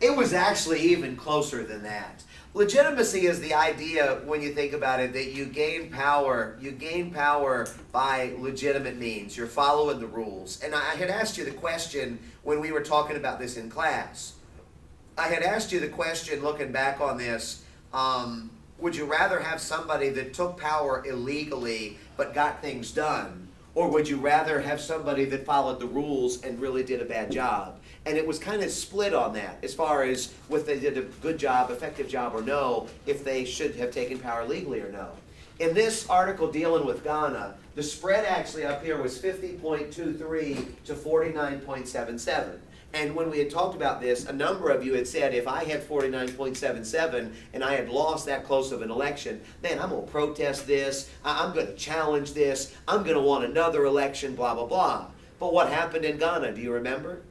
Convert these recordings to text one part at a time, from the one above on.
It was actually even closer than that. Legitimacy is the idea, when you think about it, that you gain power by legitimate means. You're following the rules. And I had asked you the question when we were talking about this in class. I had asked you the question, looking back on this, would you rather have somebody that took power illegally but got things done? Or would you rather have somebody that followed the rules and really did a bad job? And it was kind of split on that, as far as whether they did a good job, effective job, or no, if they should have taken power legally or no. In this article dealing with Ghana, the spread actually up here was 50.23 to 49.77. And when we had talked about this, a number of you had said, if I had 49.77 and I had lost that close of an election, man, I'm going to protest this, I'm going to challenge this, I'm going to want another election, blah, blah, blah. But what happened in Ghana, do you remember?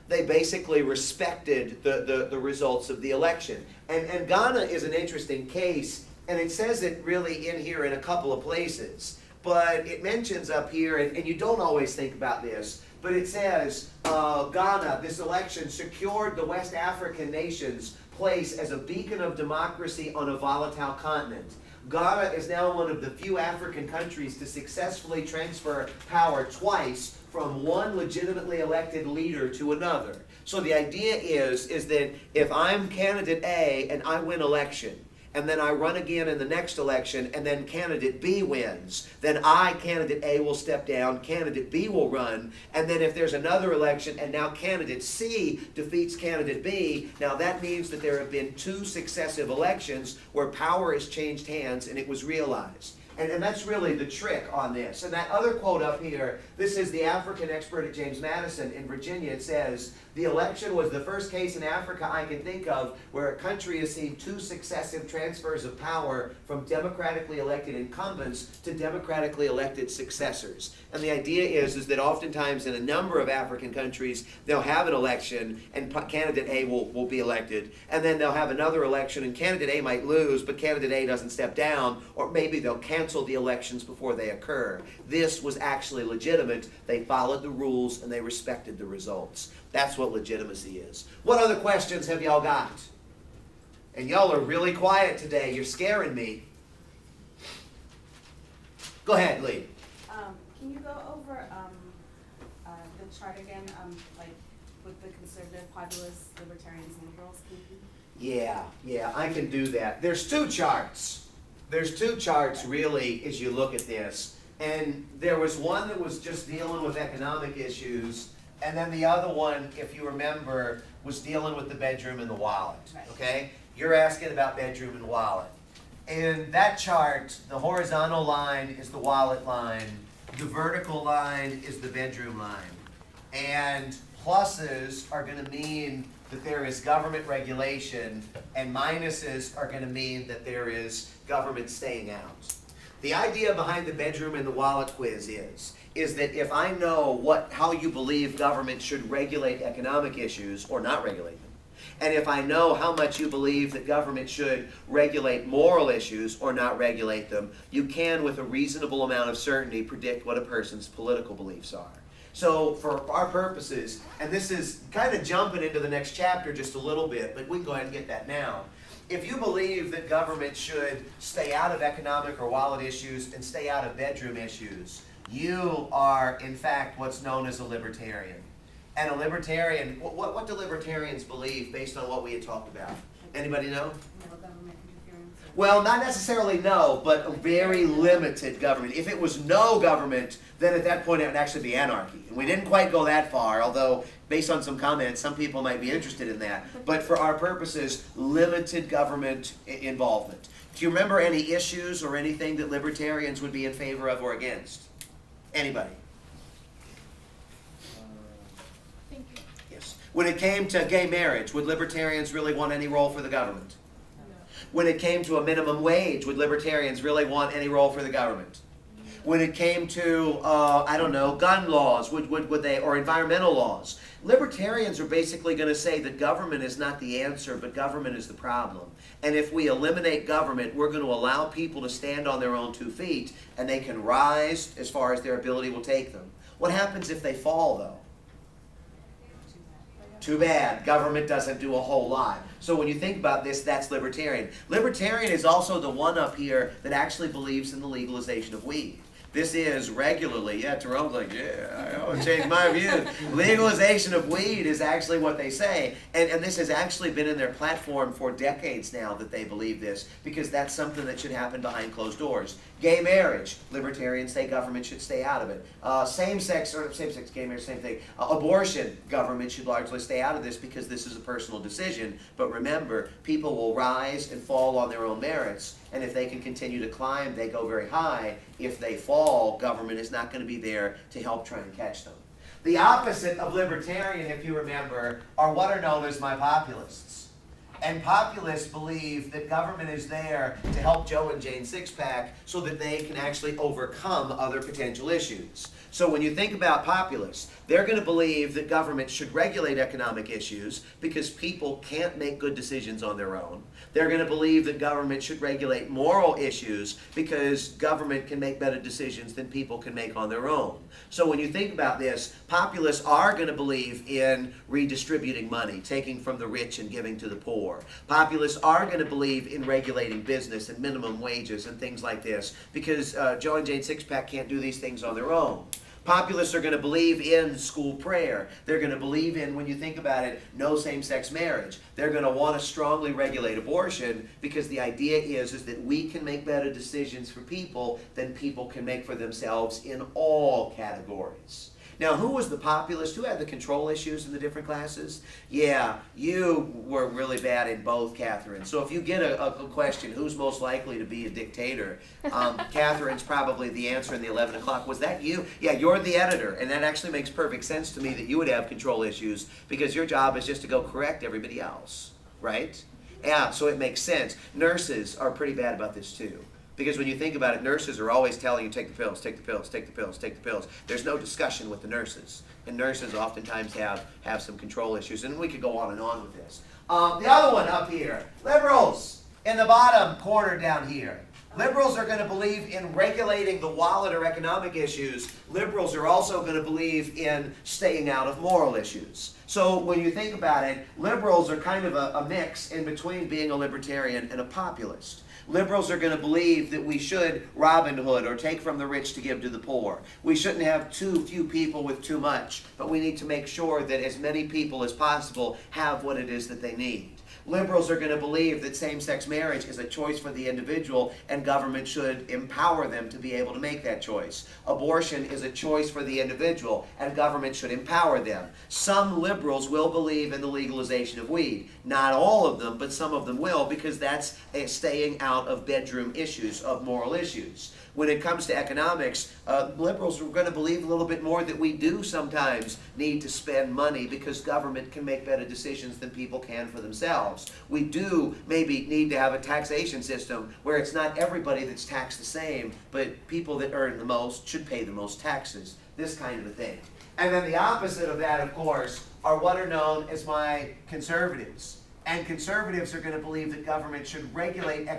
They basically respected the results of the election. And Ghana is an interesting case, and it says it really in here in a couple of places. But it mentions up here, and you don't always think about this, but it says Ghana, this election, secured the West African nation's place as a beacon of democracy on a volatile continent. Ghana is now one of the few African countries to successfully transfer power twice from one legitimately elected leader to another. So the idea is that if I'm candidate A and I win election, and then I run again in the next election, and then candidate B wins, then I, candidate A, will step down, candidate B will run, and then if there's another election and now candidate C defeats candidate B, now that means that there have been two successive elections where power has changed hands and it was realized. And that's really the trick on this. And that other quote up here, this is the African expert at James Madison in Virginia. It says, the election was the first case in Africa I can think of where a country has seen two successive transfers of power from democratically elected incumbents to democratically elected successors. And the idea is that oftentimes in a number of African countries, they'll have an election and candidate A will be elected. And then they'll have another election and candidate A might lose, but candidate A doesn't step down, or maybe they'll cancel the elections before they occur. This was actually legitimate. They followed the rules and they respected the results. That's what legitimacy is. What other questions have y'all got? And y'all are really quiet today. You're scaring me. Go ahead, Lee. Can you go over the chart again, like with the conservative, populist, libertarians, and liberals? Yeah, I can do that. There's two charts. There's two charts really as you look at this. And there was one that was just dealing with economic issues, and then the other one, if you remember, was dealing with the bedroom and the wallet, okay? You're asking about bedroom and wallet. In that chart, the horizontal line is the wallet line, the vertical line is the bedroom line. And pluses are going to mean that there is government regulation, and minuses are going to mean that there is government staying out. The idea behind the bedroom and the wallet quiz is that if I know how you believe government should regulate economic issues or not regulate them, and if I know how much you believe that government should regulate moral issues or not regulate them, you can, with a reasonable amount of certainty, predict what a person's political beliefs are. So for our purposes, and this is kind of jumping into the next chapter just a little bit, but we can go ahead and get that now. If you believe that government should stay out of economic or wallet issues and stay out of bedroom issues, you are, in fact, what's known as a libertarian. And a libertarian, what do libertarians believe based on what we had talked about? Anybody know? No government interference. Well, not necessarily no, but a very limited government. If it was no government, then at that point it would actually be anarchy. And we didn't quite go that far, although based on some comments, some people might be interested in that. But for our purposes, limited government involvement. Do you remember any issues or anything that libertarians would be in favor of or against? Anybody? Thank you. Yes. When it came to gay marriage, would libertarians really want any role for the government? No. When it came to a minimum wage, would libertarians really want any role for the government? When it came to, gun laws, would they, or environmental laws, libertarians are basically going to say that government is not the answer, but government is the problem. And if we eliminate government, we're going to allow people to stand on their own 2 feet, and they can rise as far as their ability will take them. What happens if they fall, though? Too bad. Government doesn't do a whole lot. So when you think about this, that's libertarian. Libertarian is also the one up here that actually believes in the legalization of weed. This is regularly, yeah, Jerome's like, yeah, I want to change my view. Legalization of weed is actually what they say. And this has actually been in their platform for decades now that they believe this, because that's something that should happen behind closed doors. Gay marriage, libertarians say government should stay out of it. Same-sex gay marriage, same thing. Abortion, government should largely stay out of this because this is a personal decision. But remember, people will rise and fall on their own merits. And if they can continue to climb, they go very high. If they fall, government is not going to be there to help try and catch them. The opposite of libertarian, if you remember, are what are known as my populists. And populists believe that government is there to help Joe and Jane Sixpack so that they can actually overcome other potential issues. So when you think about populists, they're going to believe that government should regulate economic issues because people can't make good decisions on their own. They're going to believe that government should regulate moral issues because government can make better decisions than people can make on their own. So when you think about this, populists are going to believe in redistributing money, taking from the rich and giving to the poor. Populists are going to believe in regulating business and minimum wages and things like this because Joe and Jane Sixpack can't do these things on their own. Populists are going to believe in school prayer. They're going to believe in, when you think about it, no same-sex marriage. They're going to want to strongly regulate abortion because the idea is that we can make better decisions for people than people can make for themselves in all categories. Now, who was the populist? Who had the control issues in the different classes? Yeah, you were really bad in both, Catherine. So if you get a question, who's most likely to be a dictator? Catherine's probably the answer in the 11 o'clock. Was that you? Yeah, you're the editor. And that actually makes perfect sense to me that you would have control issues because your job is just to go correct everybody else, right? Yeah, so it makes sense. Nurses are pretty bad about this too. Because when you think about it, nurses are always telling you, take the pills, take the pills, take the pills, take the pills. There's no discussion with the nurses. And nurses oftentimes have some control issues. And we could go on and on with this. The other one up here, liberals, in the bottom corner down here. Liberals are going to believe in regulating the wallet or economic issues. Liberals are also going to believe in staying out of moral issues. So when you think about it, liberals are kind of a mix in between being a libertarian and a populist. Liberals are going to believe that we should Robin Hood or take from the rich to give to the poor. We shouldn't have too few people with too much, but we need to make sure that as many people as possible have what it is that they need. Liberals are going to believe that same-sex marriage is a choice for the individual and government should empower them to be able to make that choice. Abortion is a choice for the individual and government should empower them. Some liberals will believe in the legalization of weed. Not all of them, but some of them will because that's staying out of bedroom issues, of moral issues. When it comes to economics, liberals are going to believe a little bit more that we do sometimes need to spend money because government can make better decisions than people can for themselves. We do maybe need to have a taxation system where it's not everybody that's taxed the same, but people that earn the most should pay the most taxes. This kind of a thing. And then the opposite of that, of course, are what are known as my conservatives. And conservatives are going to believe that government should regulate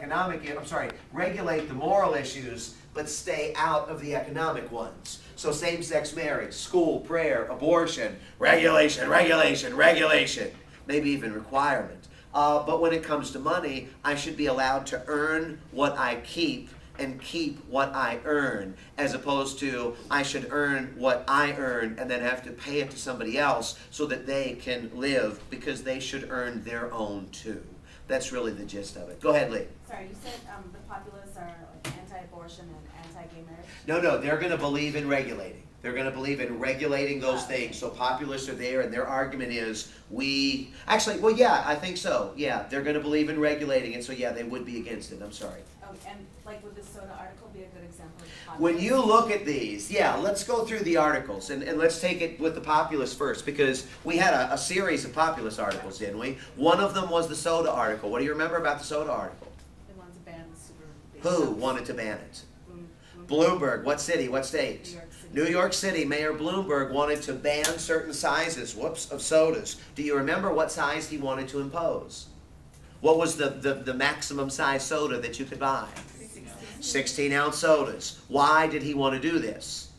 regulate the moral issues, but stay out of the economic ones. So same-sex marriage, school, prayer, abortion, regulation, regulation, regulation, maybe even requirement. But when it comes to money, I should be allowed to earn what I keep and keep what I earn, as opposed to I should earn what I earn and then have to pay it to somebody else so that they can live because they should earn their own too. That's really the gist of it. Go ahead, Lee. Sorry, you said the populists are like anti-abortion and anti-gay marriage? No, they're going to believe in regulating. They're going to believe in regulating those things. So populists are there, and their argument is I think so. Yeah, they're going to believe in regulating it, so yeah, they would be against it. I'm sorry. Oh, and like would this soda article be a good example of populists? When you look at these, yeah, let's go through the articles, and let's take it with the populists first, because we had a series of populist articles, didn't we? One of them was the soda article. What do you remember about the soda article? They wanted to ban the super big Who sodas. wanted to ban it? Bloomberg. What city? What state? New York City. New York City. Mayor Bloomberg wanted to ban certain sizes, of sodas. Do you remember what size he wanted to impose? What was the maximum size soda that you could buy? 16-ounce sodas. Why did he want to do this?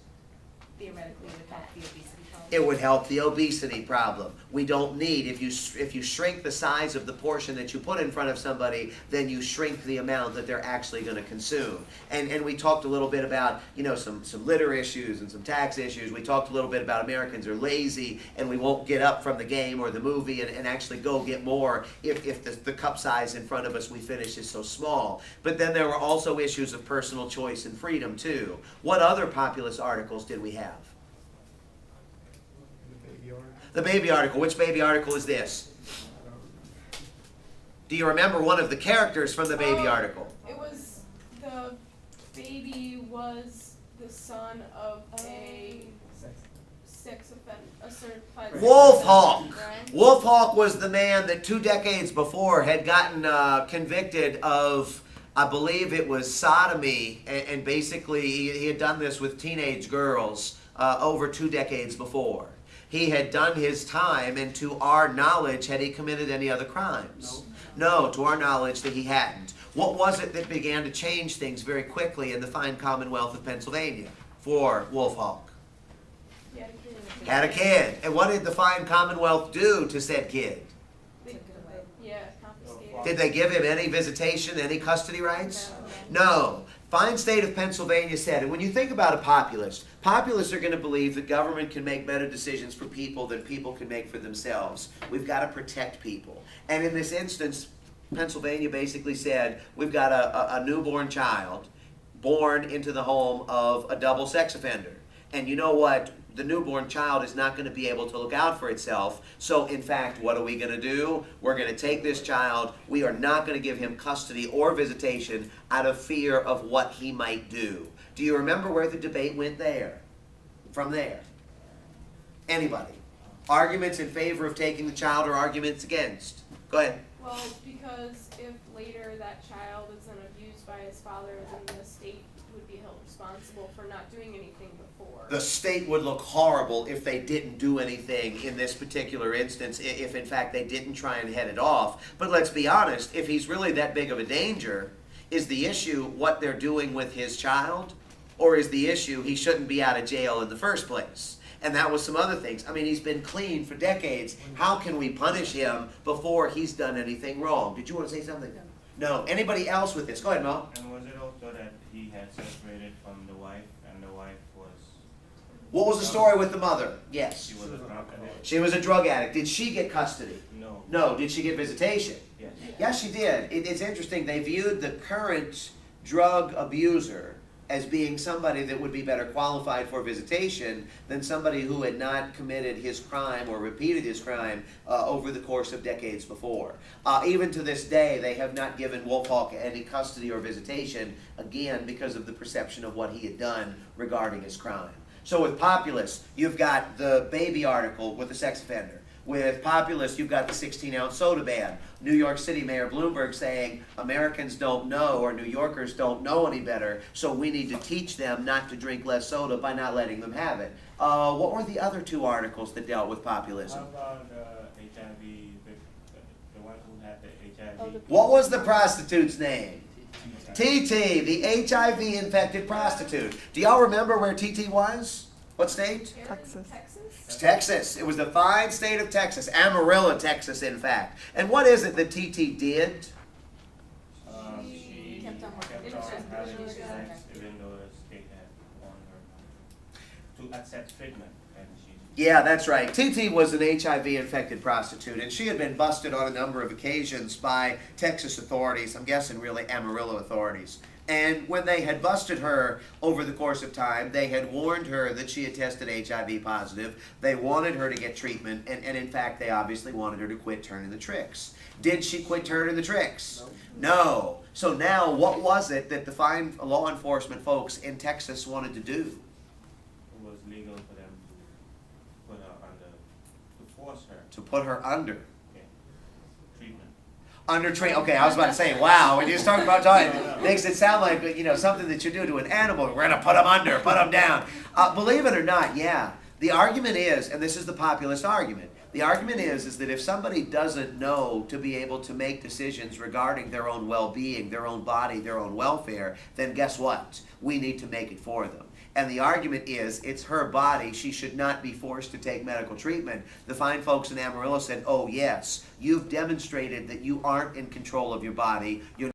Theoretically, it would help the obesity problem. It would help the obesity problem. We don't need, if you shrink the size of the portion that you put in front of somebody, then you shrink the amount that they're actually going to consume. And we talked a little bit about, some litter issues and some tax issues. We talked a little bit about Americans are lazy and we won't get up from the game or the movie and actually go get more if the cup size in front of us we finish is so small. But then there were also issues of personal choice and freedom too. What other populist articles did we have? The baby article. Which baby article is this? Do you remember one of the characters from the baby article? It was the baby was the son of a sex offender, a certified Wolfhawk. right? Wolfhawk was the man that 2 decades before had gotten convicted of, I believe it was sodomy, and basically he had done this with teenage girls over 2 decades before. He had done his time, and to our knowledge, had he committed any other crimes? No, to our knowledge that he hadn't. What was it that began to change things very quickly in the fine Commonwealth of Pennsylvania for Wolfhawk? He had a kid. Had a kid. And what did the fine Commonwealth do to said kid? Yeah, confiscated. Did they give him any visitation, any custody rights? No. Fine state of Pennsylvania said, and when you think about a populist, populists are going to believe that government can make better decisions for people than people can make for themselves. We've got to protect people. And in this instance, Pennsylvania basically said, we've got a newborn child born into the home of a double sex offender. And you know what? The newborn child is not going to be able to look out for itself. So, in fact, what are we going to do? We're going to take this child. We are not going to give him custody or visitation out of fear of what he might do. Do you remember where the debate went there? From there? Anybody? Arguments in favor of taking the child or arguments against? Go ahead. Well, because if later that child is then abused by his father, then the state would be held responsible for not doing anything before. The state would look horrible if they didn't do anything in this particular instance, if in fact they didn't try and head it off. But let's be honest, if he's really that big of a danger, is the issue what they're doing with his child? Or is the issue he shouldn't be out of jail in the first place? And that was some other things. I mean, he's been clean for decades. How can we punish him before he's done anything wrong? Did you want to say something? No. Anybody else with this? Go ahead, Mo. And was it also that he had separated from the wife, and the wife was... What was the story with the mother? Yes. She was a drug addict? She was a drug addict. Did she get custody? No. No. Did she get visitation? Yes. Yes, she did. It's interesting. They viewed the current drug abuser as being somebody that would be better qualified for visitation than somebody who had not committed his crime or repeated his crime over the course of decades before. Even to this day, they have not given Wolfhawk any custody or visitation, again, because of the perception of what he had done regarding his crime. So with populists, you've got the baby article with the sex offender. With populists, you've got the 16-ounce soda ban. New York City Mayor Bloomberg saying Americans don't know, or New Yorkers don't know any better, so we need to teach them not to drink less soda by not letting them have it. What were the other 2 articles that dealt with populism? How about HIV, the one who had the HIV? What was the prostitute's name? TT, the HIV-infected prostitute. Do y'all remember where TT was? What state? Texas. It's Texas. It was the fine state of Texas. Amarillo, Texas, in fact. And what is it that TT did? She kept on working. kept on having It was sex just- even though the state had warned her to accept treatment. And she... Yeah, that's right. TT was an HIV-infected prostitute, and she had been busted on a number of occasions by Texas authorities, I'm guessing really Amarillo authorities. And when they had busted her over the course of time, they had warned her that she had tested HIV positive. They wanted her to get treatment, and in fact, they obviously wanted her to quit turning the tricks. Did she quit turning the tricks? No. So now, what was it that the fine law enforcement folks in Texas wanted to do? It was legal for them to put her under, to force her To put her under. treatment. Under train. Okay, I was about to say, wow, when you start about talking, makes it sound like, something that you do to an animal. We're going to put them under, put them down. Believe it or not, yeah. The argument is, and this is the populist argument, the argument is that if somebody doesn't know to be able to make decisions regarding their own well-being, their own body, their own welfare, then guess what? We need to make it for them. and the argument is it's her body, she should not be forced to take medical treatment. The fine folks in Amarillo said, oh yes, you've demonstrated that you aren't in control of your body. You're